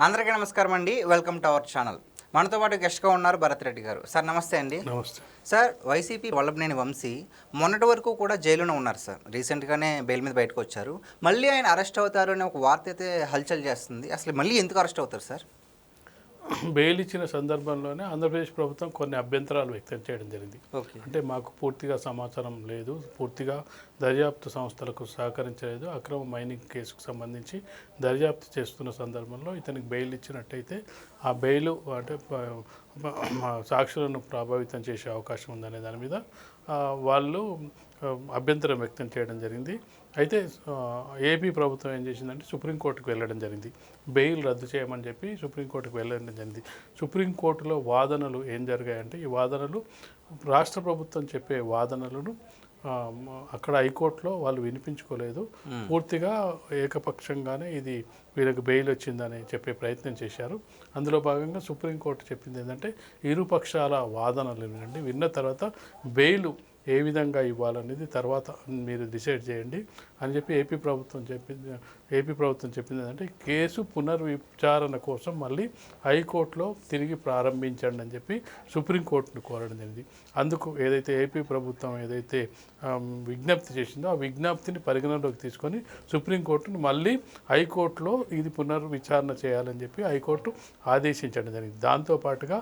అందరికీ నమస్కారం అండి. Welcome to our channel. మనతో పాటు గెస్ట్గా ఉన్నారు భరత్ రెడ్డి గారు. సార్ నమస్తే అండి. నమస్తే. సార్, వైసీపీ వల్లభనేని వంశీ మొన్నటి వరకు కూడా జైలులో ఉన్నారు సార్. రీసెంట్గానే బెయిల్ మీద బయటకు వచ్చారు. మళ్ళీ ఆయన అరెస్ట్ అవుతారు అనే ఒక వార్త అయితే హల్చల్ చేస్తుంది. అసలు మళ్ళీ ఎందుకు అరెస్ట్ అవుతారు సార్? బెయిల్ ఇచ్చిన సందర్భంలోనే ఆంధ్రప్రదేశ్ ప్రభుత్వం కొన్ని అభ్యంతరాలు వ్యక్తం చేయడం జరిగింది. ఓకే. అంటే మాకు పూర్తిగా సమాచారం లేదు, పూర్తిగా దర్యాప్తు సంస్థలకు సహకరించలేదు, అక్రమ మైనింగ్ కేసుకు సంబంధించి దర్యాప్తు చేస్తున్న సందర్భంలో ఇతనికి బెయిల్ ఇచ్చినట్టయితే ఆ బెయిల్ అంటే సాక్షులను ప్రభావితం చేసే అవకాశం ఉందనే దాని మీద వాళ్ళు అభ్యంతరం వ్యక్తం చేయడం జరిగింది. అయితే ఏపీ ప్రభుత్వం ఏం చేసిందంటే సుప్రీంకోర్టుకు వెళ్ళడం జరిగింది. బెయిల్ రద్దు చేయమని చెప్పి సుప్రీంకోర్టుకు వెళ్ళడం జరిగింది. సుప్రీంకోర్టులో వాదనలు ఏం జరిగాయంటే, ఈ వాదనలు రాష్ట్ర ప్రభుత్వం చెప్పే వాదనలను అక్కడ హైకోర్టులో వాళ్ళు వినిపించుకోలేదు. పూర్తిగా ఏకపక్షంగానే ఇది వీళ్ళకి బెయిల్ వచ్చిందని చెప్పే ప్రయత్నం చేశారు. అందులో భాగంగా సుప్రీంకోర్టు చెప్పింది ఏంటంటే, ఇరుపక్షాల వాదనలు వినండి, విన్న తర్వాత బెయిల్ ఏ విధంగా ఇవ్వాలనేది తర్వాత మీరు డిసైడ్ చేయండి అని చెప్పి ఏపీ ప్రభుత్వం చెప్పింది ఏంటంటే, కేసు పునర్విచారణ కోసం మళ్ళీ హైకోర్టులో తిరిగి ప్రారంభించండి అని చెప్పి సుప్రీంకోర్టును కోరడం జరిగింది. అందుకు ఏదైతే ఏపీ ప్రభుత్వం ఏదైతే విజ్ఞప్తి చేసిందో ఆ విజ్ఞప్తిని పరిగణలోకి తీసుకొని సుప్రీంకోర్టును మళ్ళీ హైకోర్టులో ఇది పునర్విచారణ చేయాలని చెప్పి హైకోర్టు ఆదేశించడం జరిగింది. దాంతోపాటుగా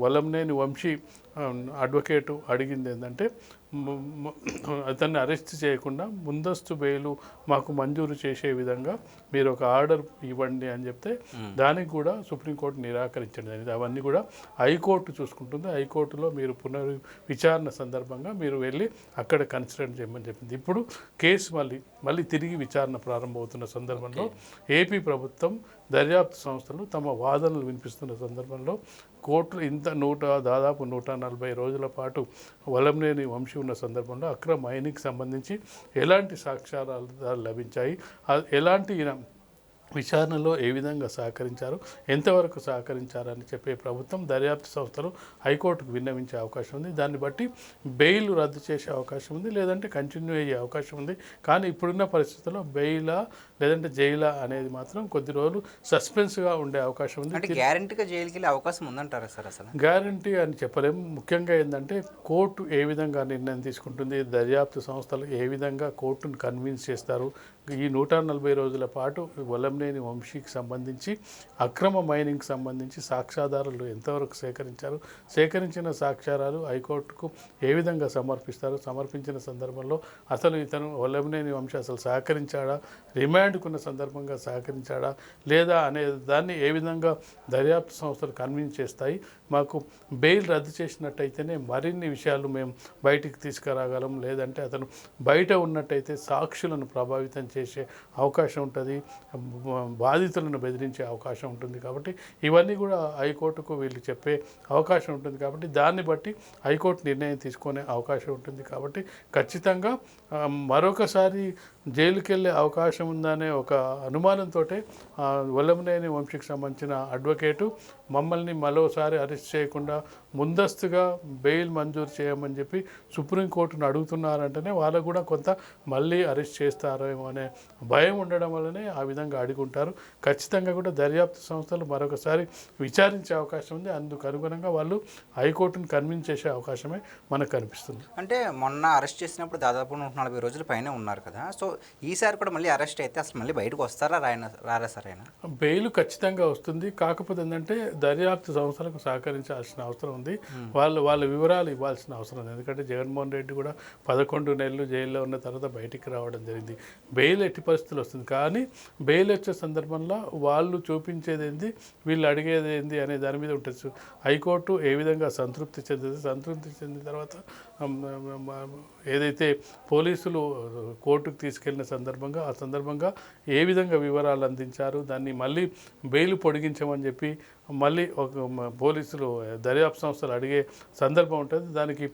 వల్లభనేని వంశీ అడ్వకేటు అడిగింది ఏంటంటే, అతన్ని అరెస్ట్ చేయకుండా ముందస్తు బెయిలు మాకు మంజూరు చేసే విధంగా మీరు ఒక ఆర్డర్ ఇవ్వండి అని చెప్తే దానికి కూడా సుప్రీంకోర్టు నిరాకరించడం జరిగింది. అవన్నీ కూడా హైకోర్టు చూసుకుంటుంది. హైకోర్టులో మీరు పునర్విచారణ సందర్భంగా మీరు వెళ్ళి అక్కడ కన్సిడర్ చేయమని చెప్పింది. ఇప్పుడు కేసు మళ్ళీ తిరిగి విచారణ ప్రారంభమవుతున్న సందర్భంలో ఏపీ ప్రభుత్వం దర్యాప్తు సంస్థలు తమ వాదనలు వినిపిస్తున్న సందర్భంలో కోర్టులు దాదాపు 140 రోజుల పాటు వల్లభనేని వంశీ ఉన్న సందర్భంలో అక్రమ మైనింగ్కి సంబంధించి ఎలాంటి సాక్ష్యాలు లభించాయి, ఎలాంటి విచారణలో ఏ విధంగా సహకరించారు, ఎంతవరకు సహకరించారని చెప్పే ప్రభుత్వం దర్యాప్తు సంస్థలు హైకోర్టుకు విన్నవించే అవకాశం ఉంది. దాన్ని బట్టి బెయిల్ రద్దు చేసే అవకాశం ఉంది, లేదంటే కంటిన్యూ అయ్యే అవకాశం ఉంది. కానీ ఇప్పుడున్న పరిస్థితుల్లో బెయిలా లేదంటే జైలా అనేది మాత్రం కొద్ది రోజులు సస్పెన్స్గా ఉండే అవకాశం ఉంది. అంటే గ్యారంటీగా జైలుకి వెళ్ళే అవకాశం ఉందంటారా సార్? అసలు గ్యారంటీ అని చెప్పలేము. ముఖ్యంగా ఏంటంటే కోర్టు ఏ విధంగా నిర్ణయం తీసుకుంటుంది, దర్యాప్తు సంస్థలు ఏ విధంగా కోర్టును కన్విన్స్ చేస్తారు. ఈ 140 రోజుల పాటు వల్లభనేని వంశీకి సంబంధించి అక్రమ మైనింగ్కి సంబంధించి సాక్ష్యాధారాలు ఎంతవరకు సేకరించిన సాక్ష్యాలు హైకోర్టుకు ఏ విధంగా సమర్పించిన సందర్భంలో అసలు ఇతను వల్లభనేని వంశీ అసలు సహకరించాడా, రిమాండ్కున్న సందర్భంగా సహకరించాడా లేదా అనే దాన్ని ఏ విధంగా దర్యాప్తు సంస్థలు కన్విన్స్ చేస్తాయి. మాకు బెయిల్ రద్దు చేసినట్టయితేనే మరిన్ని విషయాలు మేము బయటికి తీసుకురాగలం, లేదంటే అతను బయట ఉన్నట్టయితే సాక్షులను ప్రభావితం చేసే అవకాశం ఉంటుంది, బాధితులను బెదిరించే అవకాశం ఉంటుంది. కాబట్టి ఇవన్నీ కూడా హైకోర్టుకు వీళ్ళు చెప్పే అవకాశం ఉంటుంది. కాబట్టి దాన్ని బట్టి హైకోర్టు నిర్ణయం తీసుకునే అవకాశం ఉంటుంది. కాబట్టి ఖచ్చితంగా మరొకసారి జైలుకి వెళ్ళే అవకాశం ఉందనే ఒక అనుమానంతో వల్లభనేని వంశీకి సంబంధించిన అడ్వకేటు మమ్మల్ని మరోసారి అరెస్ట్ చేయకుండా ముందస్తుగా బెయిల్ మంజూరు చేయమని చెప్పి సుప్రీంకోర్టును అడుగుతున్నారంటేనే వాళ్ళకు కూడా కొంత మళ్ళీ అరెస్ట్ చేస్తారేమో అనే భయం ఉండడం వల్లనే ఆ విధంగా అడుగుంటారు. ఖచ్చితంగా కూడా దర్యాప్తు సంస్థలు మరొకసారి విచారించే అవకాశం ఉంది. అందుకు అనుగుణంగా వాళ్ళు హైకోర్టును కన్విన్స్ చేసే అవకాశమే మనకు కనిపిస్తుంది. అంటే మొన్న అరెస్ట్ చేసినప్పుడు దాదాపు 140 రోజుల పైన ఉన్నారు కదా. సో ఈసారి కూడా మళ్ళీ అరెస్ట్ అయితే అసలు మళ్ళీ బయటకు వస్తారా రారా సార్ ఆయన? బెయిల్ ఖచ్చితంగా వస్తుంది. కాకపోతే ఏంటంటే దర్యాప్తు సంస్థలకు సహకరించాల్సిన అవసరం ఉంది. వాళ్ళ వివరాలు ఇవ్వాల్సిన అవసరం ఉంది. ఎందుకంటే జగన్మోహన్ రెడ్డి కూడా 11 నెలలు జైల్లో ఉన్న తర్వాత బయటికి రావడం జరిగింది. బెయిల్ ఎట్టి పరిస్థితులు వస్తుంది. కానీ బెయిల్ వచ్చే సందర్భంలో వాళ్ళు చూపించేది ఏంది, వీళ్ళు అడిగేది ఏంది అనే దాని మీద ఉంటుంది. హైకోర్టు ఏ విధంగా సంతృప్తి చెందిన తర్వాత ఏదైతే పోలీసులు కోర్టుకు తీసుకెళ్లిన సందర్భంగా ఆ సందర్భంగా ఏ విధంగా వివరాలు అందించారు, దాన్ని మళ్ళీ బెయిల్ పొడిగించమని చెప్పి మళ్ళీ ఒక పోలీసులు దర్యాప్తు సంస్థలు అడిగే సందర్భం ఉంటుంది. దానికి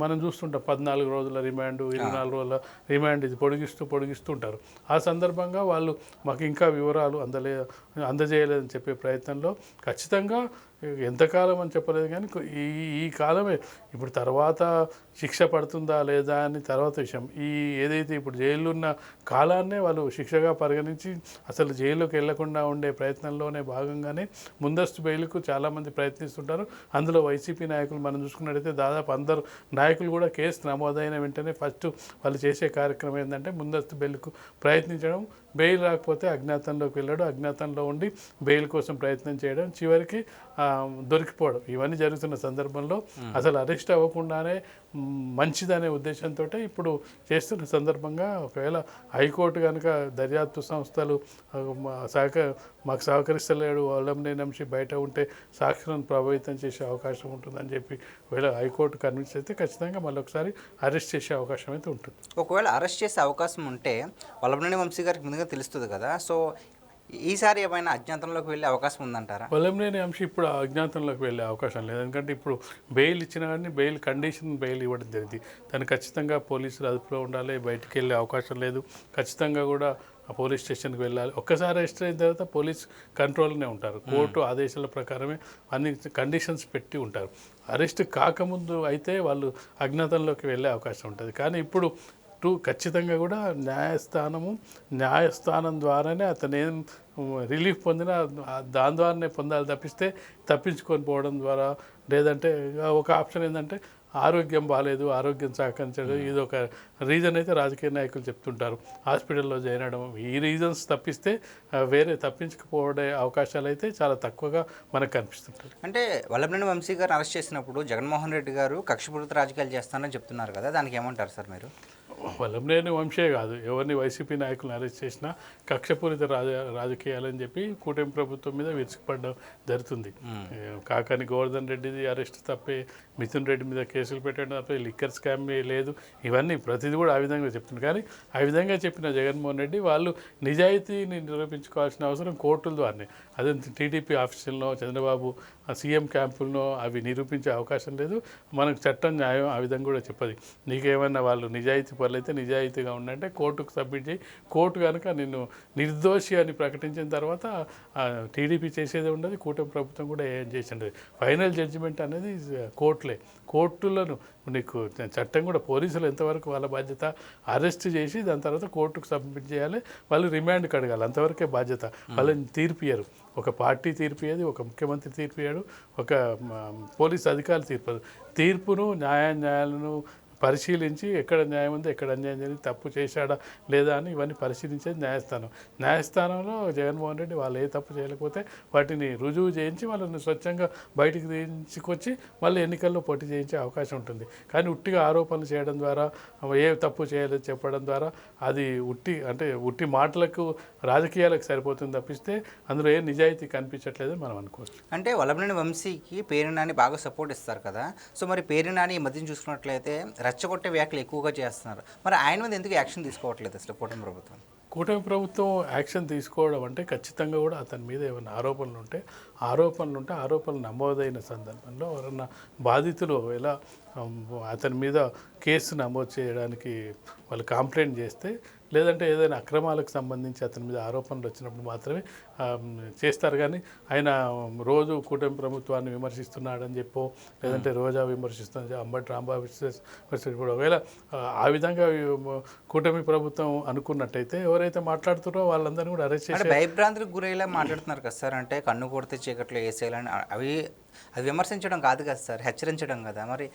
మనం చూస్తుంటాం 14 రోజుల రిమాండ్, 24 రోజుల రిమాండ్, ఇది పొడిగిస్తూ ఉంటారు. ఆ సందర్భంగా వాళ్ళు మాకు ఇంకా వివరాలు అందజేయలేదని చెప్పే ప్రయత్నంలో ఖచ్చితంగా ఎంతకాలం అని చెప్పలేదు కానీ ఈ ఈ కాలమే. ఇప్పుడు తర్వాత శిక్ష పడుతుందా లేదా అని తర్వాత విషయం. ఏదైతే ఇప్పుడు జైల్లో ఉన్న కాలాన్నే వాళ్ళు శిక్షగా పరిగణించి అసలు జైల్లోకి వెళ్లకుండా ఉండే ప్రయత్నంలోనే భాగంగానే ముందస్తు బెయిల్కు చాలామంది ప్రయత్నిస్తుంటారు. అందులో వైసీపీ నాయకులు మనం చూసుకున్నట్టయితే దాదాపు అందరు నాయకులు కూడా కేసు నమోదైన వెంటనే ఫస్ట్ వాళ్ళు చేసే కార్యక్రమం ఏంటంటే ముందస్తు బెయిల్కు ప్రయత్నించడం, బెయిల్ రాకపోతే అజ్ఞాతంలోకి వెళ్ళడం, అజ్ఞాతంలో ఉండి బెయిల్ కోసం ప్రయత్నం చేయడం, చివరికి దొరికిపోవడం. ఇవన్నీ జరుగుతున్న సందర్భంలో అసలు అరెస్ట్ అవ్వకుండానే మంచిదనే ఉద్దేశంతో ఇప్పుడు చేస్తున్న సందర్భంగా ఒకవేళ హైకోర్టు కనుక దర్యాప్తు సంస్థలు మాకు సహకరిస్తలేడు, వల్లభనేని వంశీ బయట ఉంటే సాక్షులను ప్రభావితం చేసే అవకాశం ఉంటుందని చెప్పి ఒకవేళ హైకోర్టు కన్విన్స్ అయితే ఖచ్చితంగా మళ్ళీ ఒకసారి అరెస్ట్ చేసే అవకాశం అయితే ఉంటుంది. ఒకవేళ అరెస్ట్ చేసే అవకాశం ఉంటే వల్లభనేని వంశీ గారికి ముందుగా తెలుస్తుంది కదా, సో ఈసారి ఏమైనా అజ్ఞాతంలోకి వెళ్ళే అవకాశం ఉందంటారా? వల్లభనేని వంశీ ఇప్పుడు అజ్ఞాతంలోకి వెళ్ళే అవకాశం లేదు. ఎందుకంటే ఇప్పుడు బెయిల్ ఇచ్చినా కానీ కండిషన్ బెయిల్ ఇవ్వడం జరిగింది. తను ఖచ్చితంగా పోలీసులు అదుపులో ఉండాలి, బయటికి వెళ్ళే అవకాశం లేదు. ఖచ్చితంగా కూడా పోలీస్ స్టేషన్కి వెళ్ళాలి. ఒక్కసారి అరెస్ట్ అయిన తర్వాత పోలీస్ కంట్రోల్నే ఉంటారు. కోర్టు ఆదేశాల ప్రకారమే అన్ని కండిషన్స్ పెట్టి ఉంటారు. అరెస్ట్ కాకముందు అయితే వాళ్ళు అజ్ఞాతంలోకి వెళ్ళే అవకాశం ఉంటుంది. కానీ ఇప్పుడు ఖచ్చితంగా కూడా న్యాయస్థానం ద్వారానే అతను ఏం రిలీఫ్ పొందినా దాని ద్వారానే పొందాలి తప్పిస్తే తప్పించుకొని పోవడం ద్వారా, లేదంటే ఒక ఆప్షన్ ఏంటంటే ఆరోగ్యం బాగాలేదు, ఆరోగ్యం సహకరించడం, ఇది ఒక రీజన్ అయితే రాజకీయ నాయకులు చెప్తుంటారు. హాస్పిటల్లో చేరడం, ఈ రీజన్స్ తప్పిస్తే వేరే తప్పించుకుపోవడే అవకాశాలు అయితే చాలా తక్కువగా మనకు కనిపిస్తుంటాయి. అంటే వల్లభనేని వంశీ గారు అరెస్ట్ చేసినప్పుడు జగన్మోహన్ రెడ్డి గారు కక్షపూరిత రాజకీయాలు చేస్తానని చెప్తున్నారు కదా, దానికి ఏమంటారు సార్ మీరు? వల్లభనేని వంశే కాదు, ఎవరిని వైసీపీ నాయకులను అరెస్ట్ చేసినా కక్షపూరిత రాజకీయాలని చెప్పి కూటమి ప్రభుత్వం మీద విరుచుకుపడడం జరుగుతుంది. కాకాని గోవర్ధన్ రెడ్డిది అరెస్ట్ తప్పే, మిథున్ రెడ్డి మీద కేసులు పెట్టడం తప్పే, లిక్కర్ స్కామ్ లేదు, ఇవన్నీ ప్రతిదీ కూడా ఆ విధంగా చెప్తుంది. కానీ ఆ విధంగా చెప్పిన జగన్మోహన్ రెడ్డి వాళ్ళు నిజాయితీని నిరూపించుకోవాల్సిన అవసరం కోర్టుల ద్వారానే. అదే టీడీపీ ఆఫీసుల్లో చంద్రబాబు సీఎం క్యాంపుల్లో అవి నిరూపించే అవకాశం లేదు. మనకు చట్టం న్యాయం ఆ విధంగా కూడా చెప్పదు. నీకేమన్నా వాళ్ళు నిజాయితీ పనులైతే నిజాయితీగా ఉండంటే కోర్టుకు సబ్మిట్ చేయి, కోర్టు కనుక నిన్ను నిర్దోషి అని ప్రకటించిన తర్వాత టీడీపీ చేసేది ఉండదు, కూటమి ప్రభుత్వం కూడా ఏం చేసి ఉండదు. ఫైనల్ జడ్జిమెంట్ అనేది కోర్టులను నీకు చట్టం కూడా పోలీసులు ఎంతవరకు వాళ్ళ బాధ్యత అరెస్ట్ చేసి దాని తర్వాత కోర్టుకు సబ్మిట్ చేయాలి, వాళ్ళు రిమాండ్కి అడగాలి, అంతవరకే బాధ్యత. వాళ్ళని తీర్పియ్యరు, ఒక పార్టీ తీర్పియ్యదు, ఒక ముఖ్యమంత్రి తీర్పియ్యాడు, ఒక పోలీస్ అధికారులు తీర్పును న్యాయాలను పరిశీలించి ఎక్కడ న్యాయం ఉంది, ఎక్కడ అన్యాయం జరిగింది, తప్పు చేశాడా లేదా అని ఇవన్నీ పరిశీలించేది న్యాయస్థానంలో జగన్మోహన్ రెడ్డి వాళ్ళు ఏ తప్పు చేయలేకపోతే వాటిని రుజువు చేయించి వాళ్ళని స్వచ్ఛంగా బయటికి తీసుకొచ్చి మళ్ళీ ఎన్నికల్లో పోటీ చేయించే అవకాశం ఉంటుంది. కానీ ఉట్టిగా ఆరోపణలు చేయడం ద్వారా, ఏ తప్పు చేయలేదు చెప్పడం ద్వారా అది ఉట్టి మాటలకు రాజకీయాలకు సరిపోతుంది తప్పిస్తే అందులో ఏ నిజాయితీ కనిపించట్లేదు మనం అనుకోవచ్చు. అంటే వల్లభనేని వంశీకి పేరు నాని బాగా సపోర్ట్ ఇస్తారు కదా, సో మరి పేరు నాని ఈ మధ్యన చూసుకున్నట్లయితే రెచ్చగొట్టే వ్యాఖ్యలు ఎక్కువగా చేస్తున్నారు. మరి ఆయన మీద ఎందుకు యాక్షన్ తీసుకోవట్లేదు అసలు కూటమి ప్రభుత్వం? కూటమి ప్రభుత్వం యాక్షన్ తీసుకోవడం అంటే ఖచ్చితంగా కూడా అతని మీద ఏమైనా ఆరోపణలు ఉంటే ఆరోపణలు నమోదైన సందర్భంలో ఎవరన్నా బాధితులు ఎలా అతని మీద కేసు నమోదు చేయడానికి వాళ్ళు కంప్లైంట్ చేస్తే, లేదంటే ఏదైనా అక్రమాలకు సంబంధించి అతని మీద ఆరోపణలు వచ్చినప్పుడు మాత్రమే చేస్తారు. కానీ ఆయన రోజు కూటమి ప్రభుత్వాన్ని విమర్శిస్తున్నాడని చెప్పో, లేదంటే రోజా విమర్శిస్తున్న అంబటి రాంబాబు ఇప్పుడు ఒకవేళ ఆ విధంగా కూటమి ప్రభుత్వం అనుకున్నట్టయితే ఎవరైతే మాట్లాడుతున్నారో వాళ్ళందరినీ కూడా అరెస్ట్ చేసి భయభ్రాంతులకు గురయ్యేలా మాట్లాడుతున్నారు కదా సార్. అంటే కన్ను కొడితే చీకట్లో వేసేయాలని అది విమర్శించడం కాదు కదా సార్, హెచ్చరించడం కదా. మరి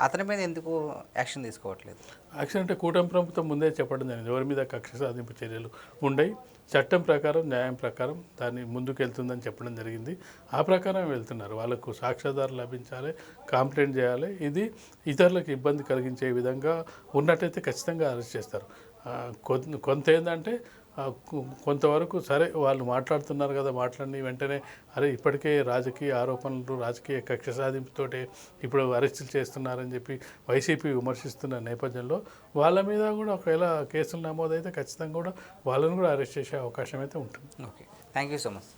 అతని మీద ఎందుకు యాక్షన్ తీసుకోవట్లేదు? యాక్షన్ అంటే కూటమి ప్రభుత్వం ముందే చెప్పడం జరిగింది, ఎవరి మీద కక్ష సాధింపు చర్యలు ఉండయి, చట్టం ప్రకారం న్యాయం ప్రకారం దాన్ని ముందుకు వెళ్తుందని చెప్పడం జరిగింది. ఆ ప్రకారం వెళ్తున్నారు. వాళ్ళకు సాక్ష్యాధారాలు లభించాలి, కంప్లైంట్ చేయాలి. ఇది ఇతరులకు ఇబ్బంది కలిగించే విధంగా ఉన్నట్టయితే ఖచ్చితంగా అరెస్ట్ చేస్తారు. కొంత ఏంటంటే కొంతవరకు సరే వాళ్ళు మాట్లాడుతున్నారు కదా, మాట్లాడి వెంటనే అరే ఇప్పటికే రాజకీయ ఆరోపణలు, రాజకీయ కక్ష సాధింపుతోటే ఇప్పుడు అరెస్టులు చేస్తున్నారని చెప్పి వైసీపీ విమర్శిస్తున్న నేపథ్యంలో వాళ్ళ మీద కూడా ఒకవేళ కేసులు నమోదైతే ఖచ్చితంగా కూడా వాళ్ళని కూడా అరెస్ట్ చేసే అవకాశం అయితే ఉంటుంది. Okay, thank you so much.